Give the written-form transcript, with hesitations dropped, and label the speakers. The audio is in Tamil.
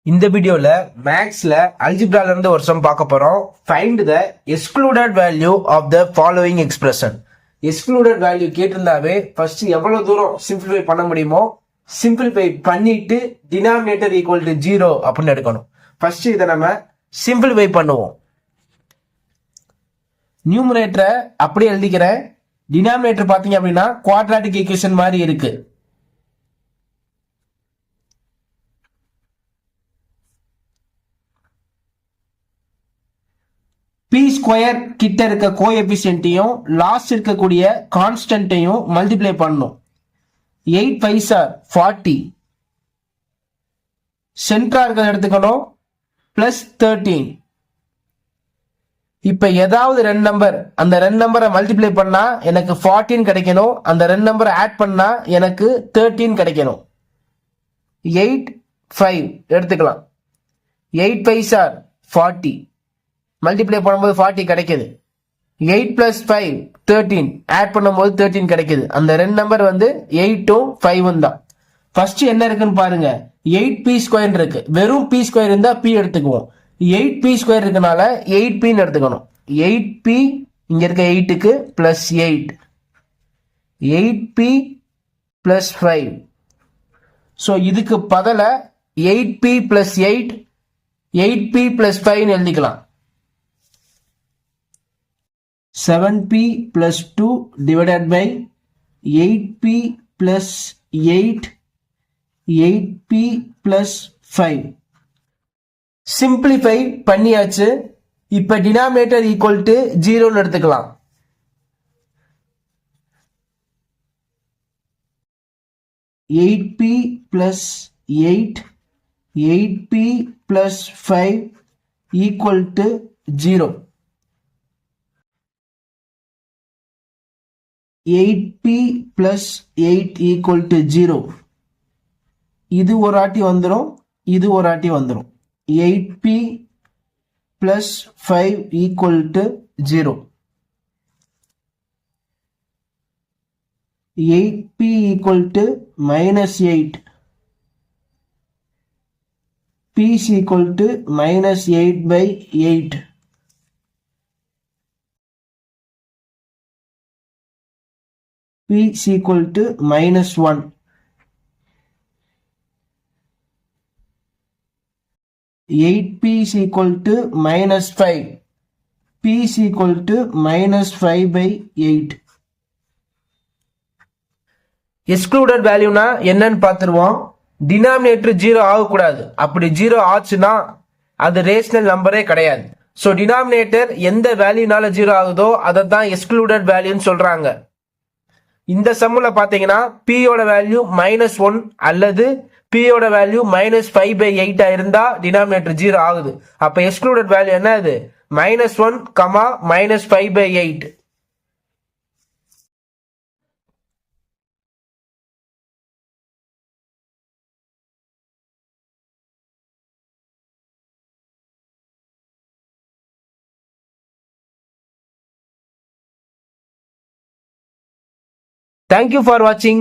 Speaker 1: இந்த வீடியோல மேக்ஸ்ல அல்ஜிப்ரால இருந்து ஒரு சம் பார்க்க போறோம். Find the excluded value of the following expression. Excluded value கேட்டிருந்தாவே ஃபர்ஸ்ட் எவ்வளவு தூரம் சிம்பிளிஃபை பண்ண முடியுமோ சிம்பிளிஃபை பண்ணிட்டு டினாமினேட்டர் ஈக்குவல் டு 0 அப்படின்னு எடுக்கணும். ஃபர்ஸ்ட் இதை நம்ம சிம்பிளிஃபை பண்ணுவோம். நியூமரேட்டரை அப்படியே எழுதிக்கிறேன். டினாமினேட்டர் பார்த்தீங்க அப்படின்னா குவாட்ராட்டிக் ஈக்குவேஷன் மாதிரி இருக்கு. பி ஸ்கொயர் கிட்ட இருக்க கோஎபிசியன்ட்டையும் லாஸ்ட் இருக்கக்கூடிய கான்ஸ்டன்ட்டையும் மல்டிப்ளை பண்ணணும். 8 5 ஆர் 40. சென்டரா இருக்கிறத எடுத்துக்கணும். பிளஸ் 13. இப்ப ஏதாவது ரெண்டு நம்பர், அந்த ரெண்டு நம்பரை மல்டிப்ளை பண்ணா எனக்கு 14 கிடைக்கணும். அந்த ரெண்டு நம்பரை ஆட் பண்ணா எனக்கு 13 கிடைக்கணும். 8 5 எடுத்துக்கலாம். 8 5 ஆர் 40. மல்டிப்ளை பண்ணும்போது 40 கிடைக்குது. 8 பிளஸ் 5 13 ஆட் பண்ணும்போது 13 கிடைக்குது. அந்த ரெண்டு நம்பர் வந்து 8ம் 5ம் தான். ஃபர்ஸ்ட் என்ன இருக்குன்னு பாருங்க. 8p ஸ்கொயர் இருக்கு. வெறும் p ஸ்கொயர் இருந்தா p எடுத்துக்குவோம். 8p ஸ்கொயர் இருக்கனால 8p எடுத்துக்கணும். 8p இங்க இருக்க 8க்கு பிளஸ் 8, 8p பிளஸ் 5. ஸோ இதுக்கு பதில 8p பிளஸ் 8, 8p பிளஸ் 5 எழுதிக்கலாம். 7p plus 2 divided by 8p plus 8, 8p plus 5. Simplify பண்ணியாச்சு. இப்ப டினாமினேட்டர் ஈக்குவல் டு 0 எடுத்துக்கலாம். Eight P plus 8, 8p plus 5 equal to 0. 8p plus 8 equal to 0. இது ஒரு ஆட்டி வந்துரும், இது ஒரு ஆட்டி வந்துரும். 8p plus 5 equal to 0. 8p equal to minus 8. p is equal to minus 8 by 8. p is equal to minus 1. 8p is equal to minus 5. p is equal to minus 5 by 8. Excluded வேல்யூனா என்னன்னு பார்த்துருவோம். டினாமினேட்டர் 0 ஆகக்கூடாது. அப்படி 0 ஆச்சுன்னா அது ரேஷனல் நம்பரே கிடையாது. ஸோ டினாமினேட்டர் எந்த வேல்யூனால 0 ஆகுதோ அதை தான் எக்ஸ்க்ளூடட் வேல்யூன்னு சொல்றாங்க. இந்த சம்முல பாத்தீங்கன்னா பியோட வேல்யூ -1 அல்லது பியோட வேல்யூ -5/8 இருந்தா டினாமினேட்டர் 0 ஆகுது. அப்ப எக்ஸ்க்ளூடட் வேல்யூ என்ன? இது -1, -5/8. Thank you for watching.